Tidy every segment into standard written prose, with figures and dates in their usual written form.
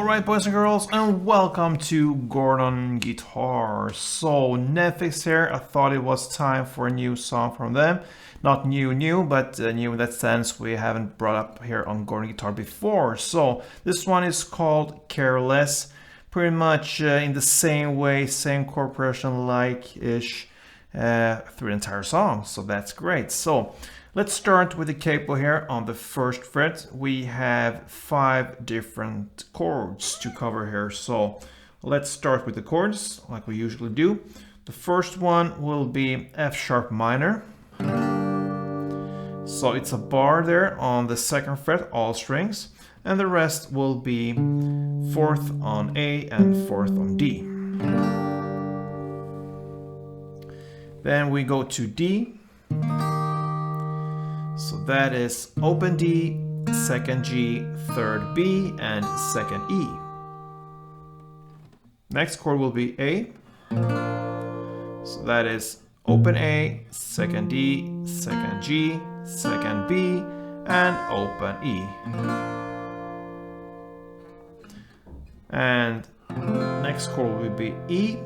Alright, boys and girls, and welcome to Gordon Guitar. So, NEFFEX here, I thought it was time for a new song from them. Not new, but new in that sense we haven't brought up here on Gordon Guitar before. So, this one is called Careless. Pretty much in the same way, same chord progression like-ish through the entire song. So, that's great. So, let's start with the capo here. On the first fret we have 5 different chords to cover here. So let's start with the chords like we usually do. The first one will be F sharp minor. So it's a bar there on the second fret, all strings, and the rest will be 4th on A and 4th on D. Then we go to D. So that is open D, 2nd G, 3rd B, and 2nd E. Next chord will be A. So that is open A, 2nd D, 2nd G, 2nd B, and open E. And next chord will be E.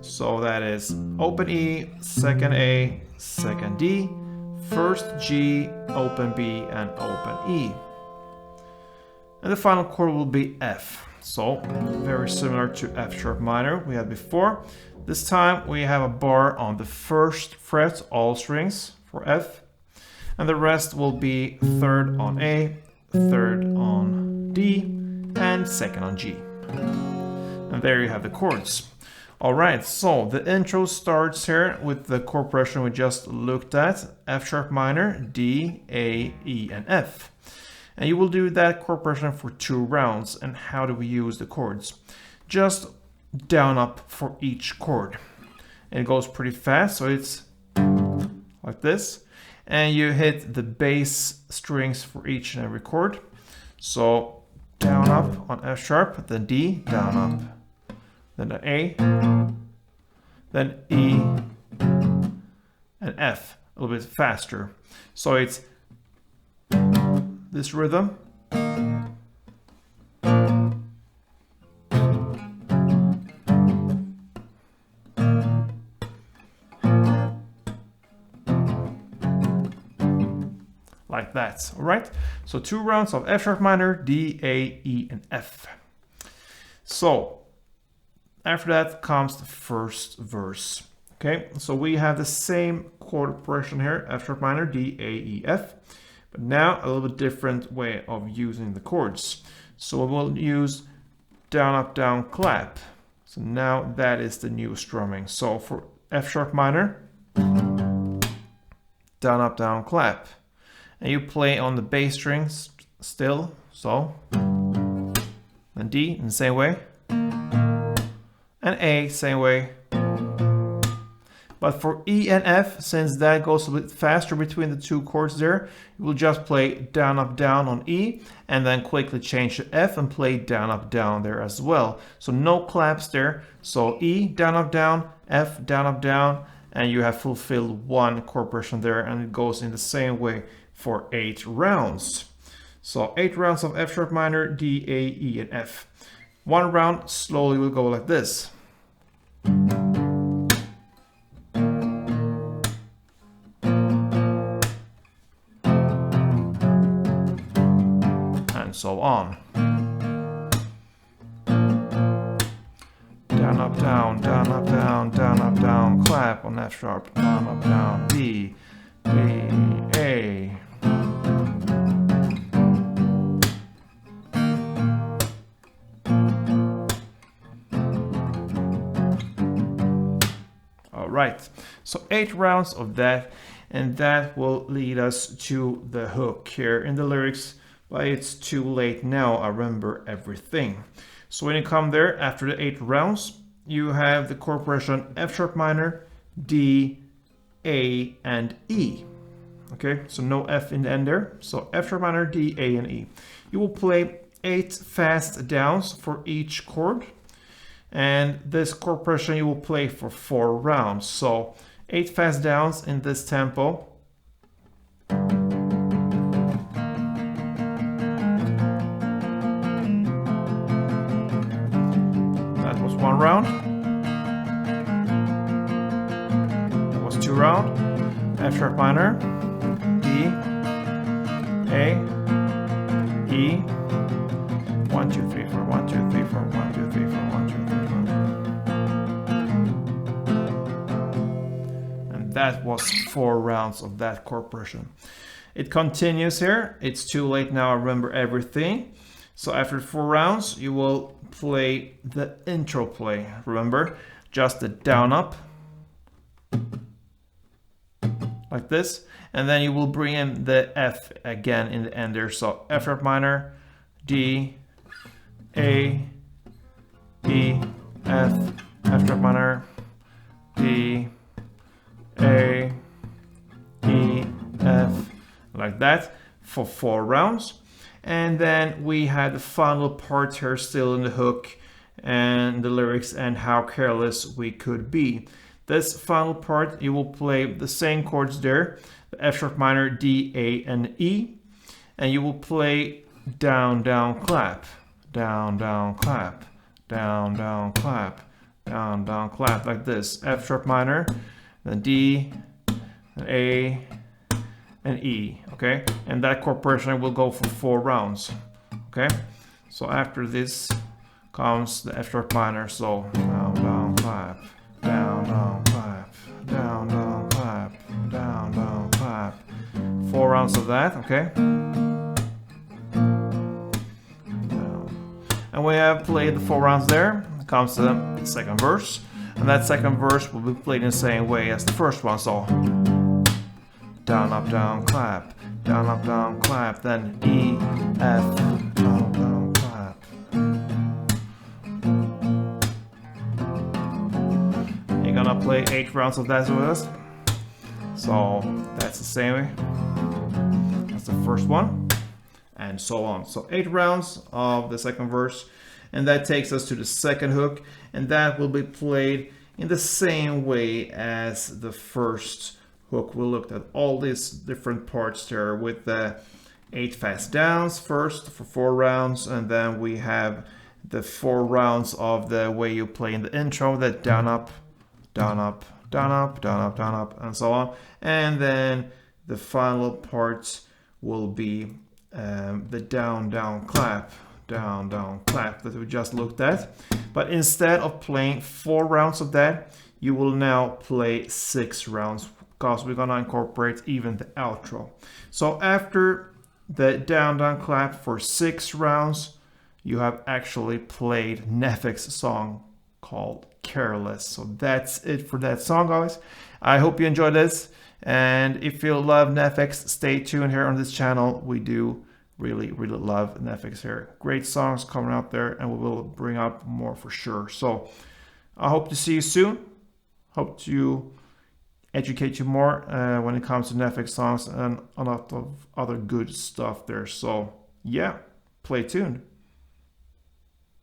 So that is open E, 2nd A, 2nd D, 1st G, open B, and open E. And the final chord will be F. So very similar to F sharp minor we had before. This time we have a bar on the first fret, all strings for F, and the rest will be 3rd on A, 3rd on D, and 2nd on G. And there you have the chords. Alright, so the intro starts here with the chord progression we just looked at. F sharp minor, D, A, E, and F. And you will do that chord progression for 2 rounds. And how do we use the chords? Just down up for each chord. And it goes pretty fast, so it's like this. And you hit the bass strings for each and every chord. So down up on F sharp, then D, down up. Then an A, then E, and F, a little bit faster. So it's this rhythm. Like that, all right? So 2 rounds of F sharp minor, D, A, E, and F. So after that comes the first verse. Okay, so we have the same chord progression here, F sharp minor, D, A, E, F, but now a little bit different way of using the chords. So we'll use down, up, down, clap. So now that is the new strumming. So for F sharp minor, down, up, down, clap. And you play on the bass strings still, so, and D in the same way. And A, same way. But for E and F, since that goes a bit faster between the 2 chords there, you will just play down, up, down on E, and then quickly change to F and play down, up, down there as well. So no claps there. So E, down, up, down, F, down, up, down, and you have fulfilled 1 chord progression there, and it goes in the same way for 8 rounds. So 8 rounds of F sharp minor, D, A, E, and F. 1 round slowly will go like this. And so on. Down, up, down, down, up, down, down, up, down, clap on F sharp, down, up, down, B, B, A. Right, so 8 rounds of that, and that will lead us to the hook here in the lyrics. But it's too late now, I remember everything. So when you come there after the 8 rounds, you have the chord progression F sharp minor, D, A, and E. Okay, so no F in the end there. So F sharp minor, D, A, and E. You will play 8 fast downs for each chord. And this chord progression you will play for 4 rounds. So 8 fast downs in this tempo. 1 round. That was 2 round. F sharp minor, D, A, E. 1, 2, 3, 4, 1, 2, 3, 4, 1, 2, 3, 4, 1, 2, 3, 4. And that was 4 rounds of that chord progression. It continues here. It's too late now, I remember everything. So after 4 rounds, you will play the intro play. Remember, just the down up, like this. And then you will bring in the F again in the end there. So F sharp minor, D, A, E, F, F sharp minor, D, A, E, F, like that for 4 rounds. And then we had the final part here still in the hook and the lyrics and how careless we could be. This final part, you will play the same chords there, the F sharp minor, D, A, and E, and you will play down, down, clap, down, down, clap, down, down, clap, down, down, clap, like this. F sharp minor, then D, then A, and E, okay? And that chord progression will go for 4 rounds, okay? So after this comes the F sharp minor, so down, down, clap, down, down, clap, down, down, clap, down, down, clap. 4 rounds of that, okay? And we have played the 4 rounds there. It comes to the second verse, and that second verse will be played in the same way as the first one, so down, up, down, clap, down, up, down, clap, then E, F, down, down, clap. You're gonna play 8 rounds of that with us. So that's the same way as the first one, and so on. So 8 rounds of the second verse, and that takes us to the second hook, and that will be played in the same way as the first hook. We looked at all these different parts there with the 8 fast downs first for 4 rounds, and then we have the 4 rounds of the way you play in the intro, that down up, down up, down up, down up, down up, and so on. And then the final parts will be the down, down, clap, down, down, clap that we just looked at. But instead of playing 4 rounds of that, you will now play 6 rounds, because we're gonna incorporate even the outro. So after the down, down, clap for 6 rounds, you have actually played NEFFEX song called Careless. So that's it for that song, guys. I hope you enjoyed this, and if you love NEFFEX, stay tuned here on this channel. We do really love NEFFEX here. Great songs coming out there, and we will bring up more for sure. So I hope to see you soon. Hope to educate you more when it comes to NEFFEX songs and a lot of other good stuff there. So yeah, play tuned.